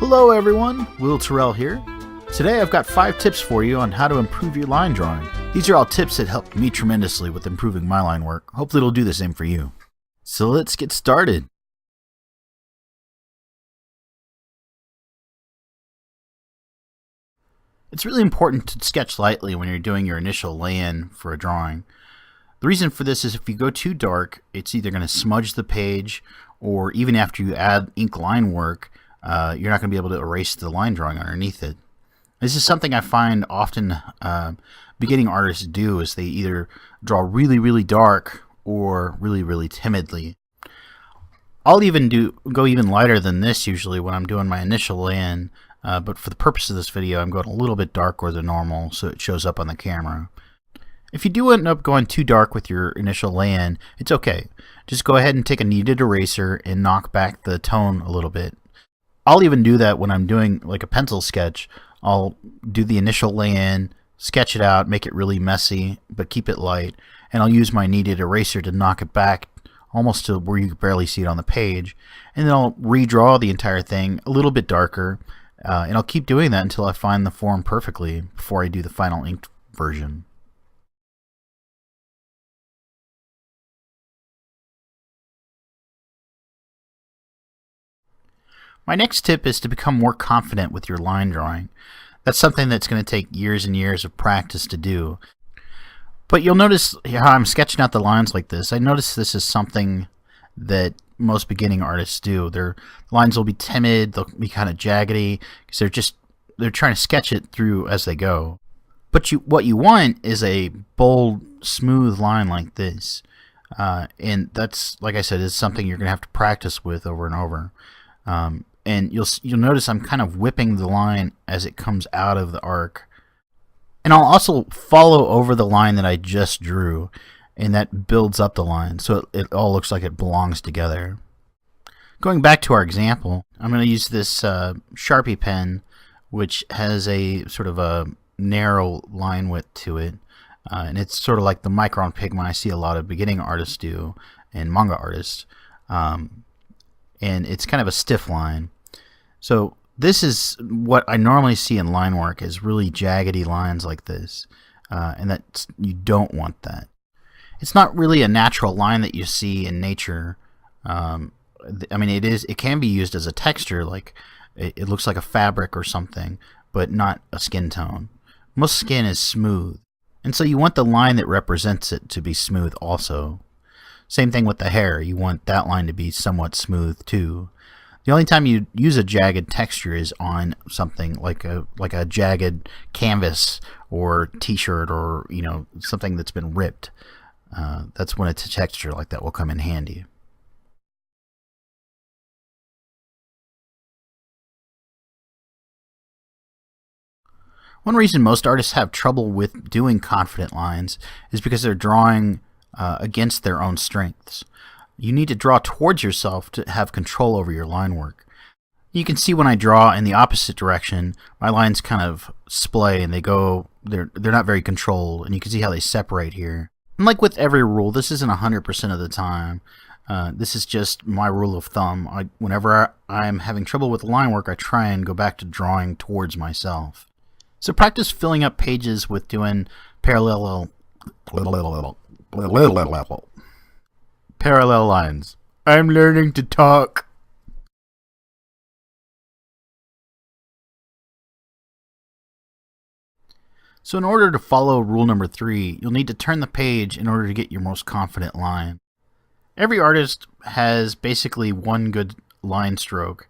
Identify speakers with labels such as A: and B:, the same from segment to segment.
A: Hello everyone, Will Terrell here. Today I've got 5 tips for you on how to improve your line drawing. These are all tips that helped me tremendously with improving my line work. Hopefully it'll do the same for you. So let's get started. It's really important to sketch lightly when you're doing your initial lay-in for a drawing. The reason for this is if you go too dark, it's either going to smudge the page, or even after you add ink line work, you're not going to be able to erase the line drawing underneath it. This is something I find often beginning artists do, is they either draw really dark or really timidly. I'll even go even lighter than this usually when I'm doing my initial lay-in, but for the purpose of this video I'm going a little bit darker than normal so it shows up on the camera. If you do end up going too dark with your initial lay-in, it's okay. Just go ahead and take a kneaded eraser and knock back the tone a little bit. I'll even do that when I'm doing like a pencil sketch. I'll do the initial lay-in, sketch it out, make it really messy, but keep it light, and I'll use my kneaded eraser to knock it back almost to where you can barely see it on the page, and then I'll redraw the entire thing a little bit darker, and I'll keep doing that until I find the form perfectly before I do the final inked version. My next tip is to become more confident with your line drawing. That's something that's going to take years and years of practice to do. But you'll notice how I'm sketching out the lines like this. I notice this is something that most beginning artists do. Their lines will be timid, they'll be kind of jaggedy, because they're trying to sketch it through as they go. But what you want is a bold, smooth line like this. And that's, like I said, is something you're going to have to practice with over and over. And you'll notice I'm kind of whipping the line as it comes out of the arc. And I'll also follow over the line that I just drew, and that builds up the line so it all looks like it belongs together. Going back to our example, I'm going to use this Sharpie pen, which has a sort of a narrow line width to it, and it's sort of like the Micron pigment I see a lot of beginning artists do and manga artists, and it's kind of a stiff line. So this is what I normally see in line work, is really jaggedy lines like this, and you don't want that. It's not really a natural line that you see in nature. I mean, it can be used as a texture, like it looks like a fabric or something, but not a skin tone. Most skin is smooth, and so you want the line that represents it to be smooth also. Same thing with the hair. You want that line to be somewhat smooth too. The only time you use a jagged texture is on something like a jagged canvas or t-shirt, or something that's been ripped. That's when a texture like that will come in handy. One reason most artists have trouble with doing confident lines is because they're drawing against their own strengths. You need to draw towards yourself to have control over your line work. You can see when I draw in the opposite direction, my lines kind of splay and they're not very controlled, and you can see how they separate here. And like with every rule, this isn't 100% of the time. This is just my rule of thumb. Whenever I'm having trouble with line work, I try and go back to drawing towards myself. So practice filling up pages with doing parallel lines. I'm learning to talk. So in order to follow rule number 3, you'll need to turn the page in order to get your most confident line. Every artist has basically one good line stroke,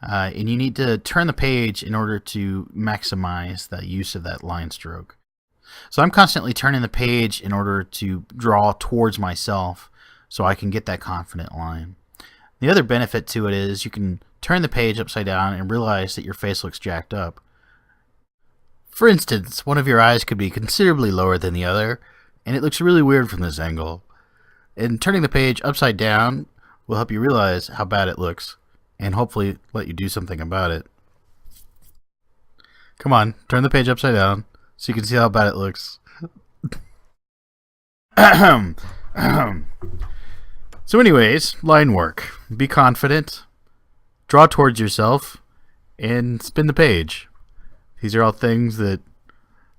A: and you need to turn the page in order to maximize the use of that line stroke. So I'm constantly turning the page in order to draw towards myself so I can get that confident line. The other benefit to it is you can turn the page upside down and realize that your face looks jacked up. For instance, one of your eyes could be considerably lower than the other, and it looks really weird from this angle. And turning the page upside down will help you realize how bad it looks, and hopefully let you do something about it. Come on, turn the page upside down so you can see how bad it looks. So anyways, line work. Be confident, draw towards yourself, and spin the page. These are all things that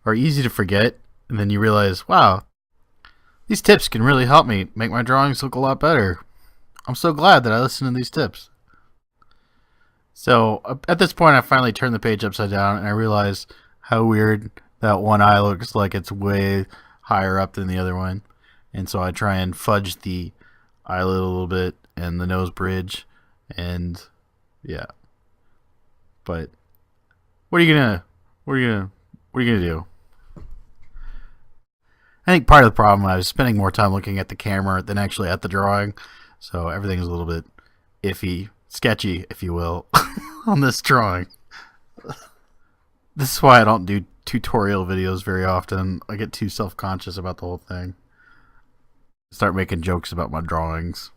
A: are easy to forget, and then you realize, wow, these tips can really help me make my drawings look a lot better. I'm so glad that I listened to these tips. So at this point, I finally turned the page upside down, and I realized how weird that one eye looks like it's way higher up than the other one. And so I try and fudge the eyelid a little bit and the nose bridge, and yeah. But what are you gonna do? I think part of the problem, I was spending more time looking at the camera than actually at the drawing, so everything's a little bit iffy, sketchy, if you will, on this drawing. This is why I don't do tutorial videos very often. I get too self-conscious about the whole thing. Start making jokes about my drawings.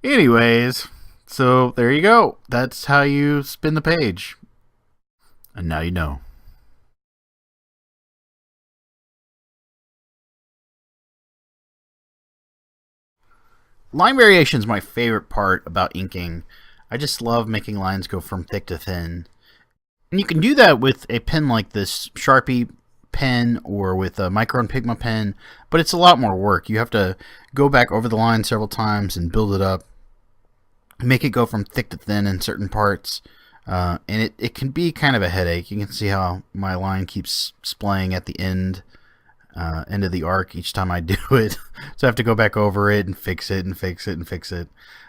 A: Anyways, so there you go. That's how you spin the page. And now you know. Line variation is my favorite part about inking. I just love making lines go from thick to thin. And you can do that with a pen like this Sharpie pen or with a Micron Pigma pen, but it's a lot more work. You have to go back over the line several times and build it up, make it go from thick to thin in certain parts, and it can be kind of a headache. You can see how my line keeps splaying at the end of the arc each time I do it. So I have to go back over it and fix it and fix it and fix it.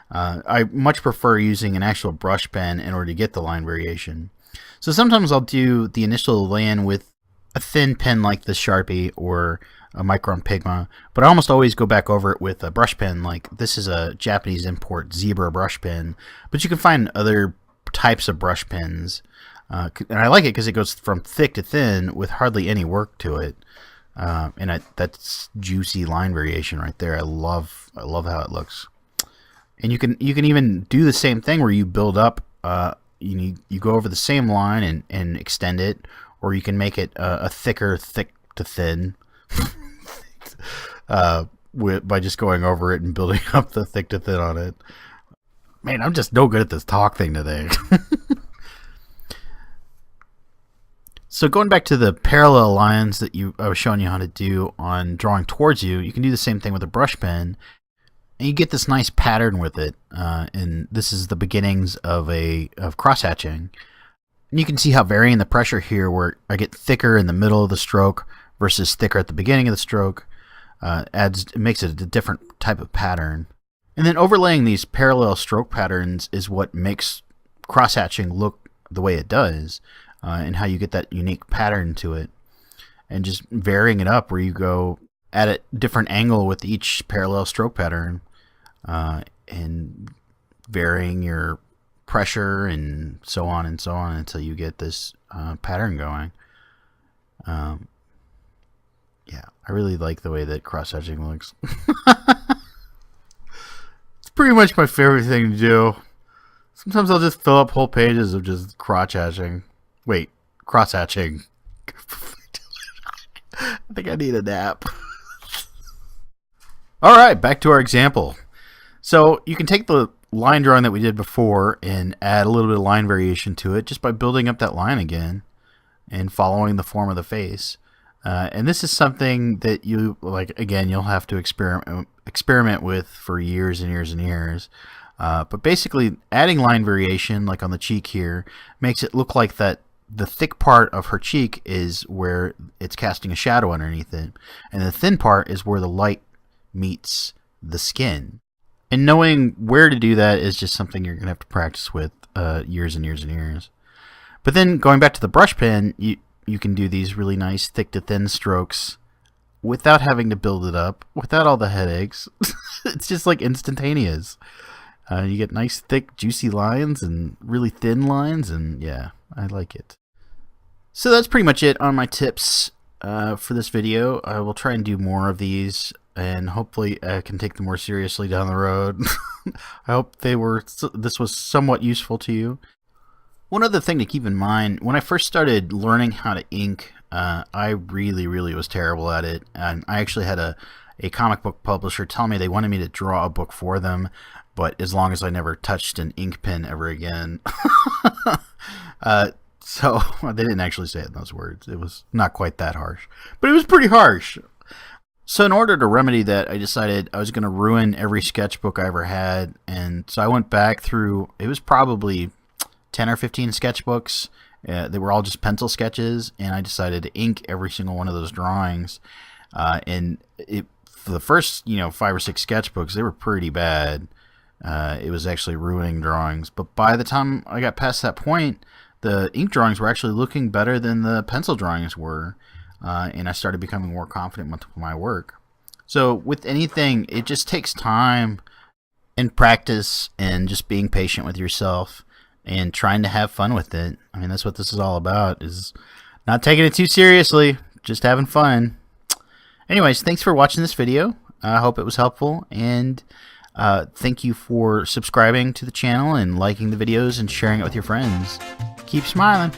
A: I much prefer using an actual brush pen in order to get the line variation. So sometimes I'll do the initial lay-in with a thin pen like the Sharpie or a Micron Pigma, but I almost always go back over it with a brush pen. Like this is a Japanese import Zebra brush pen, but you can find other types of brush pens, and I like it because it goes from thick to thin with hardly any work to it. That's juicy line variation right there. I love how it looks. And you can even do the same thing where you build up. You go over the same line and extend it, or you can make it a thicker thick to thin by just going over it and building up the thick to thin on it. Man, I'm just no good at this talk thing today. So going back to the parallel lines that I was showing you how to do on drawing towards you, you can do the same thing with a brush pen, and you get this nice pattern with it. And this is the beginnings of cross hatching. And you can see how varying the pressure here, where I get thicker in the middle of the stroke versus thicker at the beginning of the stroke, makes it a different type of pattern. And then overlaying these parallel stroke patterns is what makes cross hatching look the way it does. And how you get that unique pattern to it, and just varying it up where you go at a different angle with each parallel stroke pattern, and varying your pressure and so on until you get this pattern going. Yeah, I really like the way that cross hatching looks. It's pretty much my favorite thing to do. Sometimes I'll just fill up whole pages of just cross hatching. Wait, cross hatching. I think I need a nap. Alright, back to our example. So you can take the line drawing that we did before and add a little bit of line variation to it just by building up that line again and following the form of the face. And this is something that you'll have to experiment with for years and years and years. But basically, adding line variation, like on the cheek here, makes it look like that the thick part of her cheek is where it's casting a shadow underneath it, and the thin part is where the light meets the skin. And knowing where to do that is just something you're going to have to practice with years and years and years. But then going back to the brush pen, you can do these really nice thick to thin strokes without having to build it up, without all the headaches. It's just like instantaneous. You get nice thick juicy lines and really thin lines, and yeah, I like it. So that's pretty much it on my tips for this video. I will try and do more of these, and hopefully I can take them more seriously down the road. I hope this was somewhat useful to you. One other thing to keep in mind, when I first started learning how to ink, I really was terrible at it, and I actually had a comic book publisher tell me they wanted me to draw a book for them, but as long as I never touched an ink pen ever again. So they didn't actually say it in those words. It was not quite that harsh, but it was pretty harsh. So in order to remedy that, I decided I was going to ruin every sketchbook I ever had. And so I went back through, it was probably 10 or 15 sketchbooks. They were all just pencil sketches, and I decided to ink every single one of those drawings. For the first, 5 or 6 sketchbooks, they were pretty bad. It was actually ruining drawings. But by the time I got past that point, the ink drawings were actually looking better than the pencil drawings were, and I started becoming more confident with my work. So with anything, it just takes time and practice and just being patient with yourself and trying to have fun with it. I mean, that's what this is all about, is not taking it too seriously, just having fun. Anyways, thanks for watching this video. I hope it was helpful, and thank you for subscribing to the channel and liking the videos and sharing it with your friends. Keep smiling.